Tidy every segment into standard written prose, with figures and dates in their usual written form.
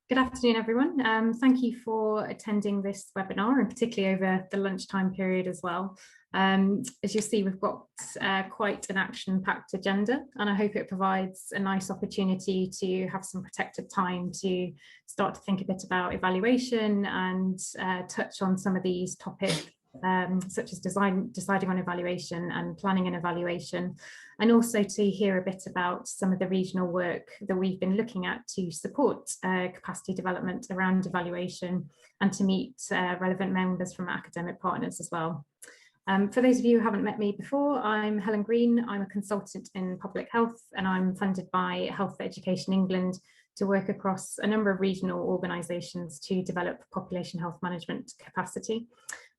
Good afternoon, everyone. Thank you for attending this webinar, and particularly over the lunchtime period as well. As you'll see, we've got quite an action-packed agenda, and I hope it provides a nice opportunity to have some protected time to start to think a bit about evaluation and touch on some of these topics, such as deciding on evaluation and planning an evaluation, and also to hear a bit about some of the regional work that we've been looking at to support capacity development around evaluation and to meet relevant members from academic partners as well. For those of you who haven't met me before, I'm Helen Green. I'm a consultant in public health, and I'm funded by Health for Education England to work across a number of regional organisations to develop population health management capacity.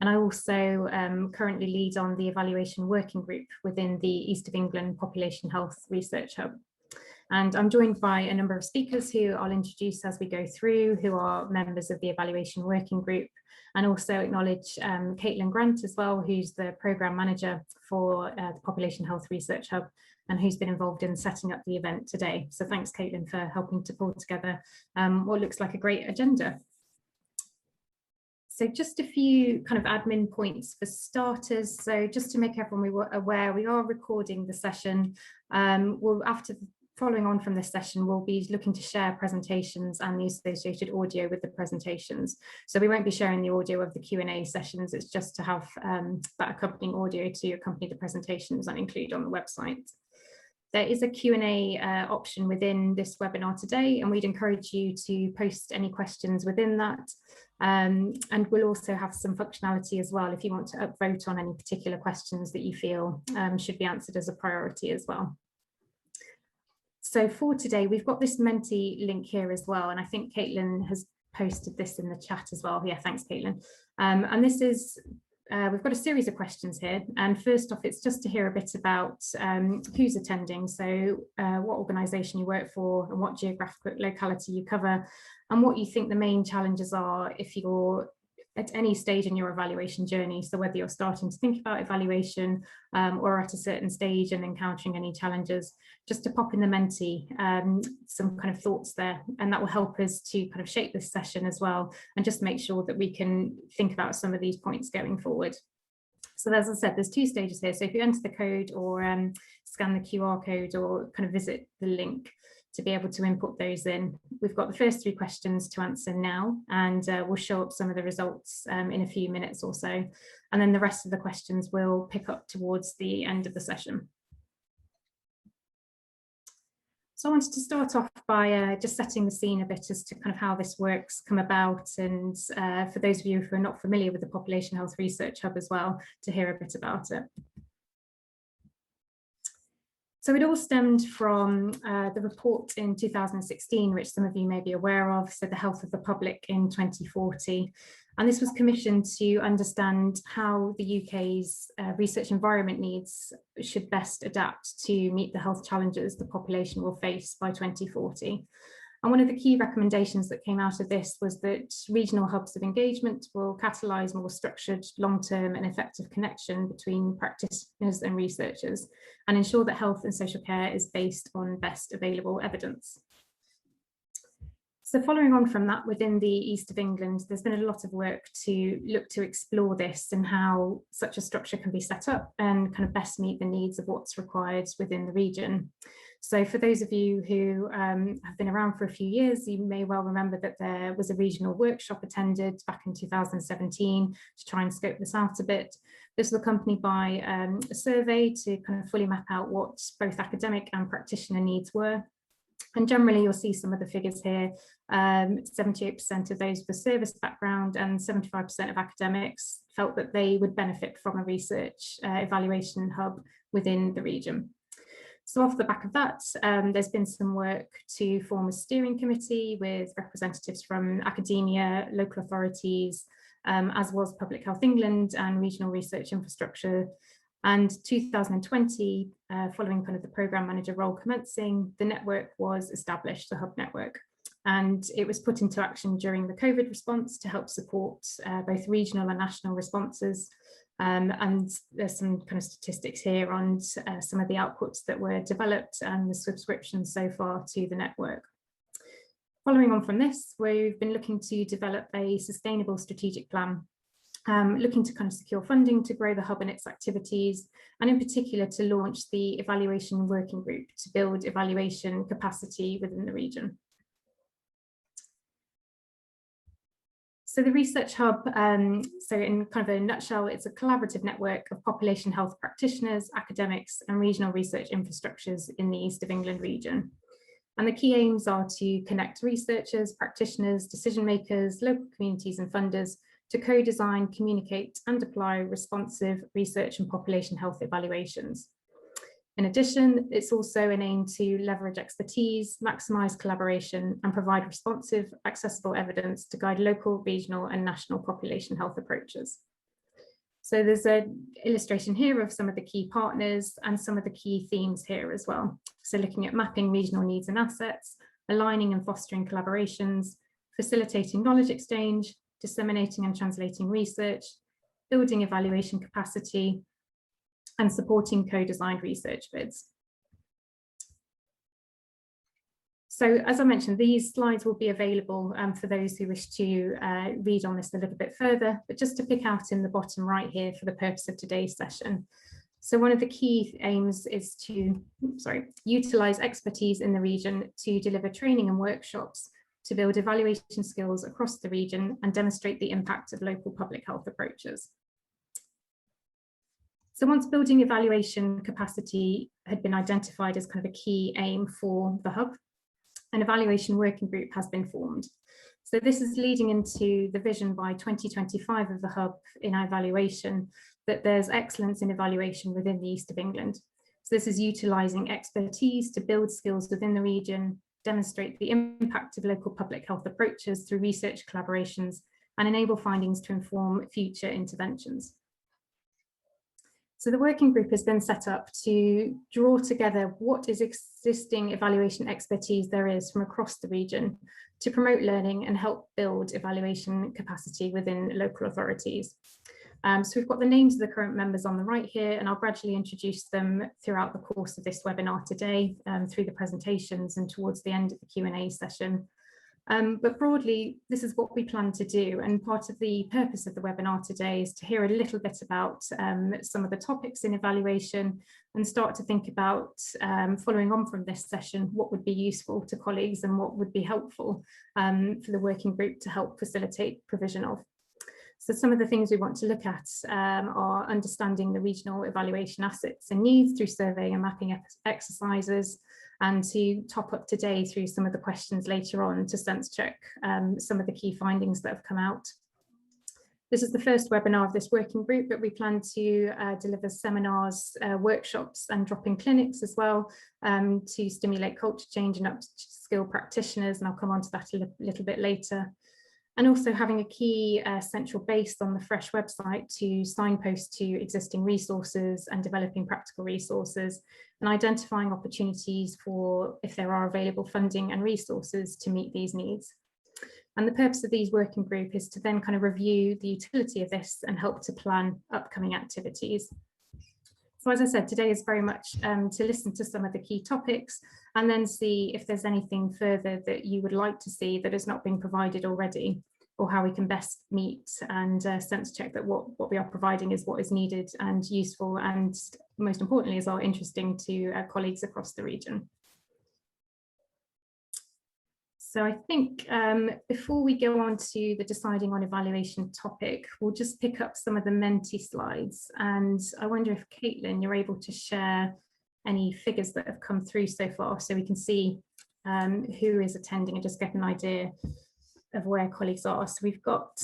And I also currently lead on the evaluation working group within the East of England Population Health Research Hub. And I'm joined by a number of speakers who I'll introduce as we go through, who are members of the evaluation working group, and also acknowledge Caitlin Grant as well, who's the programme manager for the Population Health Research Hub, and who's been involved in setting up the event today. So thanks, Caitlin, for helping to pull together what looks like a great agenda. So just a few kind of admin points for starters. So just to make everyone aware, we are recording the session. Following on from this session, we'll be looking to share presentations and the associated audio with the presentations. So we won't be sharing the audio of the Q&A sessions. It's just to have that accompanying audio to accompany the presentations and include on the website. There is a Q&A option within this webinar today, and we'd encourage you to post any questions within that. And we'll also have some functionality as well if you want to upvote on any particular questions that you feel should be answered as a priority as well. So for today, we've got this Menti link here as well, and I think Caitlin has posted this in the chat as well. Yeah, thanks, Caitlin. And this is, we've got a series of questions here. And first off, it's just to hear a bit about who's attending, so what organisation you work for and what geographic locality you cover, and what you think the main challenges are if you're at any stage in your evaluation journey. So whether you're starting to think about evaluation or at a certain stage and encountering any challenges, just to pop in the Menti some kind of thoughts there, and that will help us to kind of shape this session as well, and just make sure that we can think about some of these points going forward. So as I said, there's two stages here. So if you enter the code or scan the QR code or kind of visit the link to be able to input those in, we've got the first three questions to answer now, and we'll show up some of the results in a few minutes or so, and then the rest of the questions will pick up towards the end of the session. So I wanted to start off by just setting the scene a bit as to kind of how this work's come about, and for those of you who are not familiar with the Population Health Research Hub as well, to hear a bit about it. So it all stemmed from the report in 2016, which some of you may be aware of, so the Health of the Public in 2040. And this was commissioned to understand how the UK's research environment needs should best adapt to meet the health challenges the population will face by 2040. And one of the key recommendations that came out of this was that regional hubs of engagement will catalyse more structured, long-term and effective connection between practitioners and researchers, and ensure that health and social care is based on best available evidence. So following on from that, within the East of England, there's been a lot of work to look to explore this and how such a structure can be set up and kind of best meet the needs of what's required within the region. So for those of you who have been around for a few years, you may well remember that there was a regional workshop attended back in 2017 to try and scope this out a bit. This was accompanied by a survey to kind of fully map out what both academic and practitioner needs were. And generally, you'll see some of the figures here. 78% of those with service background and 75% of academics felt that they would benefit from a research evaluation hub within the region. So off the back of that, there's been some work to form a steering committee with representatives from academia, local authorities, as was Public Health England and Regional Research Infrastructure. And 2020, following kind of the programme manager role commencing, the network was established, the hub network. And it was put into action during the COVID response to help support both regional and national responses. And there's some kind of statistics here on some of the outputs that were developed and the subscriptions so far to the network. Following on from this, we've been looking to develop a sustainable strategic plan, looking to kind of secure funding to grow the hub and its activities, and in particular to launch the evaluation working group to build evaluation capacity within the region. So the Research Hub, so in kind of a nutshell, it's a collaborative network of population health practitioners, academics, and regional research infrastructures in the East of England region. And the key aims are to connect researchers, practitioners, decision makers, local communities and funders to co-design, communicate and apply responsive research and population health evaluations. In addition, it's also an aim to leverage expertise, maximise collaboration and provide responsive, accessible evidence to guide local, regional and national population health approaches. So there's an illustration here of some of the key partners and some of the key themes here as well. So looking at mapping regional needs and assets, aligning and fostering collaborations, facilitating knowledge exchange, disseminating and translating research, building evaluation capacity, and supporting co-designed research bids. So as I mentioned, these slides will be available for those who wish to read on this a little bit further, but just to pick out in the bottom right here for the purpose of today's session. So one of the key aims is to, utilise expertise in the region to deliver training and workshops to build evaluation skills across the region and demonstrate the impact of local public health approaches. So once building evaluation capacity had been identified as kind of a key aim for the hub, an evaluation working group has been formed. So this is leading into the vision by 2025 of the hub in our evaluation that there's excellence in evaluation within the East of England. So this is utilising expertise to build skills within the region, demonstrate the impact of local public health approaches through research collaborations, and enable findings to inform future interventions. So the working group has been set up to draw together what is existing evaluation expertise there is from across the region to promote learning and help build evaluation capacity within local authorities. So we've got the names of the current members on the right here, and I'll gradually introduce them throughout the course of this webinar today through the presentations and towards the end of the Q&A session. But broadly, this is what we plan to do, and part of the purpose of the webinar today is to hear a little bit about some of the topics in evaluation and start to think about, following on from this session, what would be useful to colleagues and what would be helpful for the working group to help facilitate provision of. So some of the things we want to look at are understanding the regional evaluation assets and needs through survey and mapping exercises, and to top up today through some of the questions later on to sense check some of the key findings that have come out. This is the first webinar of this working group, but we plan to deliver seminars, workshops and drop-in clinics as well to stimulate culture change and upskill practitioners, and I'll come on to that a little bit later. And also having a key central base on the PHResH website to signpost to existing resources and developing practical resources and identifying opportunities for if there are available funding and resources to meet these needs. And the purpose of these working group is to then kind of review the utility of this and help to plan upcoming activities. So as I said, today is very much to listen to some of the key topics and then see if there's anything further that you would like to see that has not been provided already, or how we can best meet and sense check that what we are providing is what is needed and useful, and most importantly is all interesting to colleagues across the region. So I think before we go on to the deciding on evaluation topic, we'll just pick up some of the Menti slides. And I wonder if Caitlin, you're able to share any figures that have come through so far so we can see who is attending and just get an idea of where colleagues are. So we've got,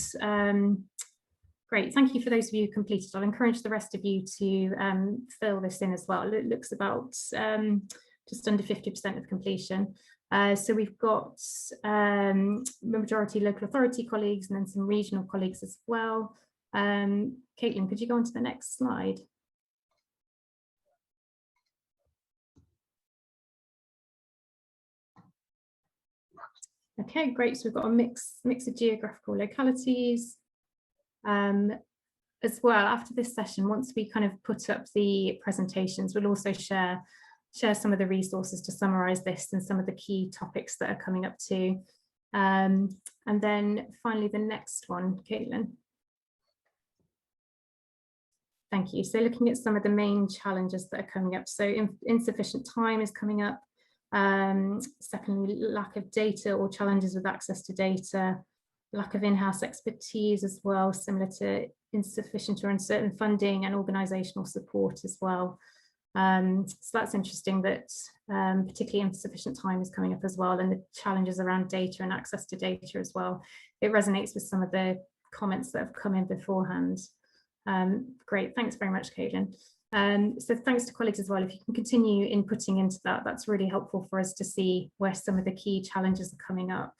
great, thank you for those of you who completed. I'll encourage the rest of you to fill this in as well. It looks about just under 50% of completion. So we've got majority local authority colleagues and then some regional colleagues as well. Caitlin, could you go on to the next slide? Okay, great. So we've got a mix of geographical localities. As well, after this session, once we kind of put up the presentations, we'll also share some of the resources to summarise this and some of the key topics that are coming up too. And then finally, the next one, Caitlin. Thank you. So looking at some of the main challenges that are coming up. So insufficient time is coming up. Secondly, lack of data or challenges with access to data, lack of in-house expertise as well, similar to insufficient or uncertain funding and organisational support as well. So that's interesting that particularly insufficient time is coming up as well, and the challenges around data and access to data as well. It resonates with some of the comments that have come in beforehand. Great, thanks very much, Caitlin. So thanks to colleagues as well. If you can continue inputting into that, that's really helpful for us to see where some of the key challenges are coming up.